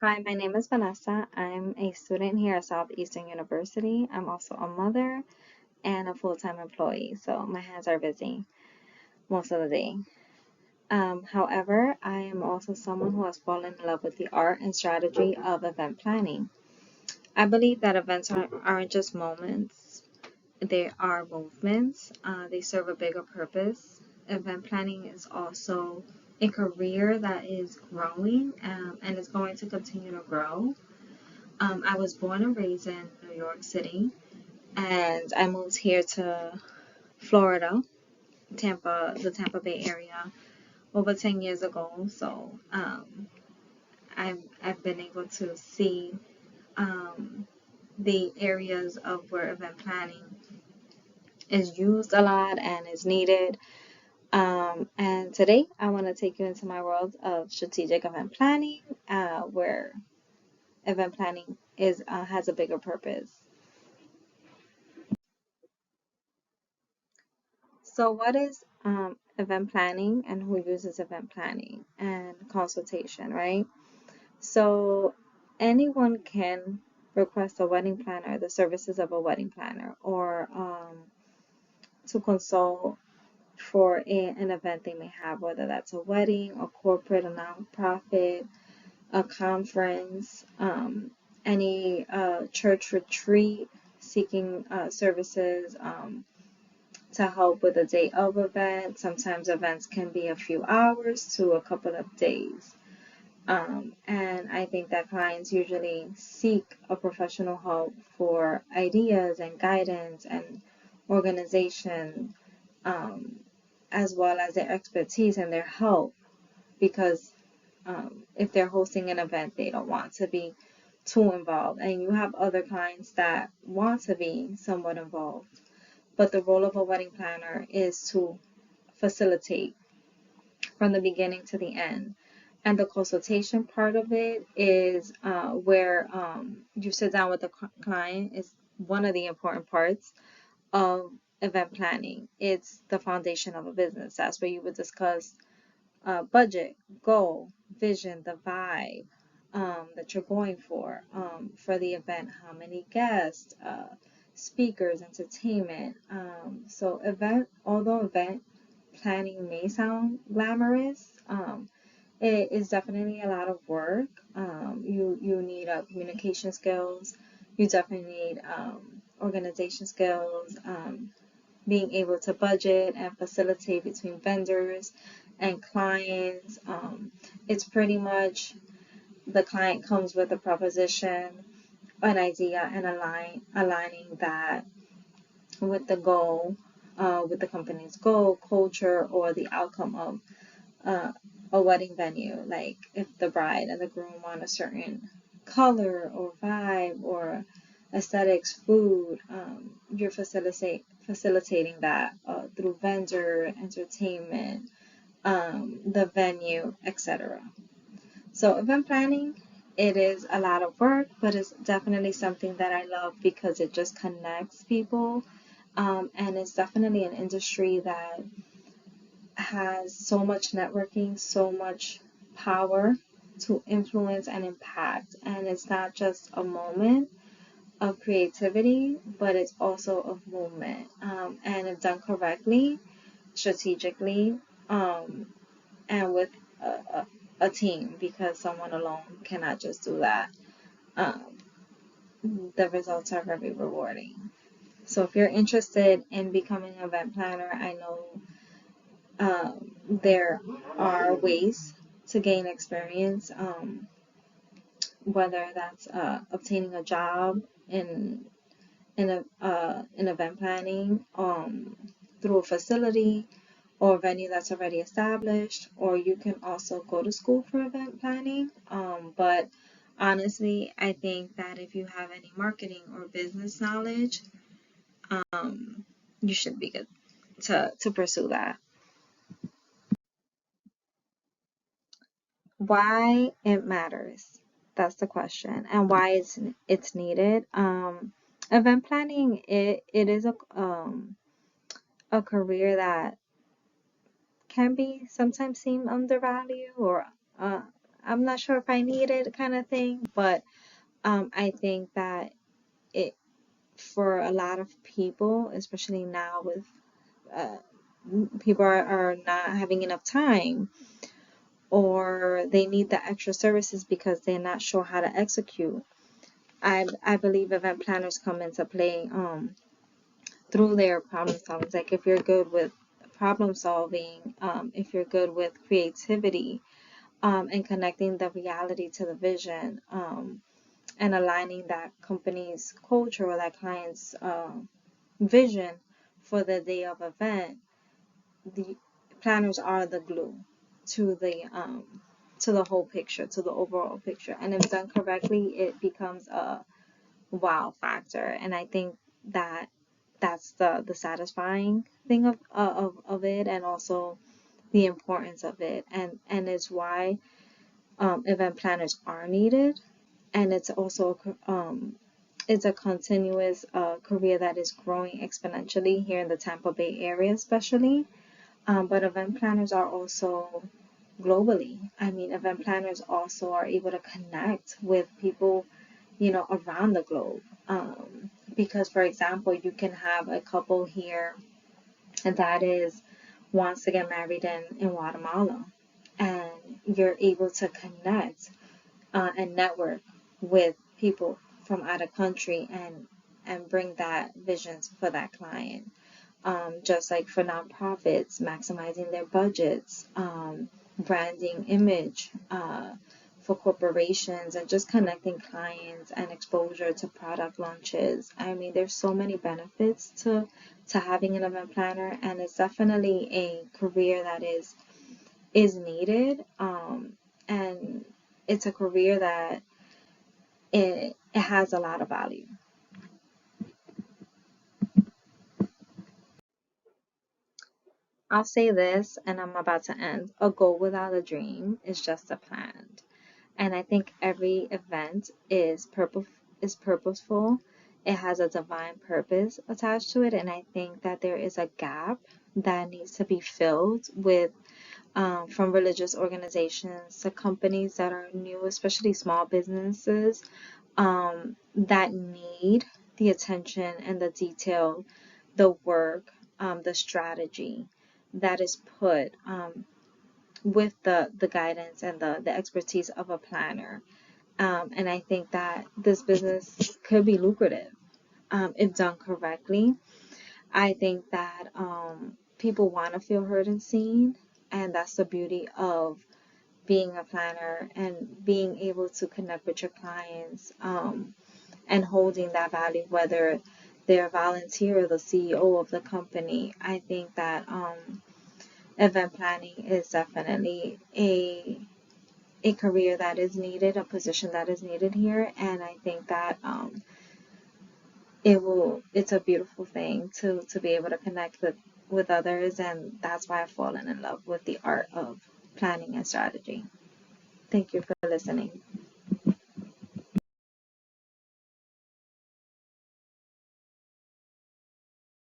Hi, my name is Vanessa. I'm a student here at Southeastern University. I'm also a mother and a full-time employee, so my hands are busy most of the day. However, I am also someone who has fallen in love with the art and strategy of event planning. I believe that events aren't just moments, they are movements. They serve a bigger purpose. Event planning is also a career that is growing and is going to continue to grow. I was born and raised in New York City, and I moved here to Florida, the Tampa Bay area, over 10 years ago. So I've been able to see the areas of where event planning is used a lot and is needed. And today I want to take you into my world of strategic event planning, where event planning is has a bigger purpose. So, what is event planning and who uses event planning and consultation, right? So, anyone can request a wedding planner, the services of a wedding planner, or to consult for an event they may have, whether that's a wedding, a corporate, a nonprofit, a conference, any church retreat seeking services. To help with a day of event. Sometimes events can be a few hours to a couple of days. And I think that clients usually seek a professional help for ideas and guidance and organization, um, as well as their expertise and their help. Because if they're hosting an event, they don't want to be too involved. And you have other clients that want to be somewhat involved. But the role of a wedding planner is to facilitate from the beginning to the end. And the consultation part of it is where you sit down with the client is one of the important parts of event planning. It's the foundation of a business. That's where you would discuss budget, goal, vision, the vibe that you're going for the event, how many guests, speakers, entertainment. Although event planning may sound glamorous, it is definitely a lot of work. You need communication skills. You definitely need organization skills. Being able to budget and facilitate between vendors and clients. It's pretty much the client comes with a proposition, an idea, and aligning that with the goal, with the company's goal, culture, or the outcome of uh, a wedding venue. Like if the bride and the groom want a certain color or vibe or aesthetics, food, you're facilitating that through vendor, entertainment, the venue, etc. So event planning, it is a lot of work, but it's definitely something that I love because it just connects people. And it's definitely an industry that has so much networking, so much power to influence and impact. And it's not just a moment of creativity, but it's also a movement. And if done correctly, strategically, um, and with a team, because someone alone cannot just do that. Um, the results are very rewarding. So if you're interested in becoming an event planner, I know there are ways to gain experience, whether that's obtaining a job in in event planning through a facility or a venue that's already established, or you can also go to school for event planning. But honestly, I think that if you have any marketing or business knowledge, um, you should be good to pursue that. Why it matters? That's the question, and why it's needed. Event planning it is a career that can be sometimes seem undervalued or uh, I'm not sure if I need it kind of thing, but I think that it for a lot of people, especially now with uh, people are not having enough time, or they need the extra services because they're not sure how to execute. I believe event planners come into play through their problem solving. Like if you're good with problem solving, if you're good with creativity, and connecting the reality to the vision, and aligning that company's culture or that client's vision for the day of event, the planners are the glue to the whole picture, to the overall picture. And if done correctly, it becomes a wow factor. And I think that that's the satisfying thing of it, and also the importance of it, and it's why event planners are needed. And it's also it's a continuous career that is growing exponentially here in the Tampa Bay area, especially. But event planners are also globally. I mean, event planners also are able to connect with people, around the globe. Because, for example, you can have a couple here that is wants to get married in Guatemala, and you're able to connect and network with people from out of country and bring that visions for that client. Just like for nonprofits, maximizing their budgets, branding image, for corporations, and just connecting clients and exposure to product launches. I mean, there's so many benefits to having an event planner, and it's definitely a career that is needed. And it's a career that it has a lot of value. I'll say this, and I'm about to end. A goal without a dream is just a plan. And I think every event is purposeful. It has a divine purpose attached to it, and I think that there is a gap that needs to be filled with, from religious organizations to companies that are new, especially small businesses, that need the attention and the detail, the work, the strategy that is put with the guidance and the expertise of a planner. And I think that this business could be lucrative if done correctly. I think that people want to feel heard and seen, and that's the beauty of being a planner and being able to connect with your clients, and holding that value, whether they're a volunteer or the CEO of the company. I think that event planning is definitely a career that is needed, a position that is needed here, and I think that it's a beautiful thing to be able to connect with others, and that's why I've fallen in love with the art of planning and strategy. Thank you for listening.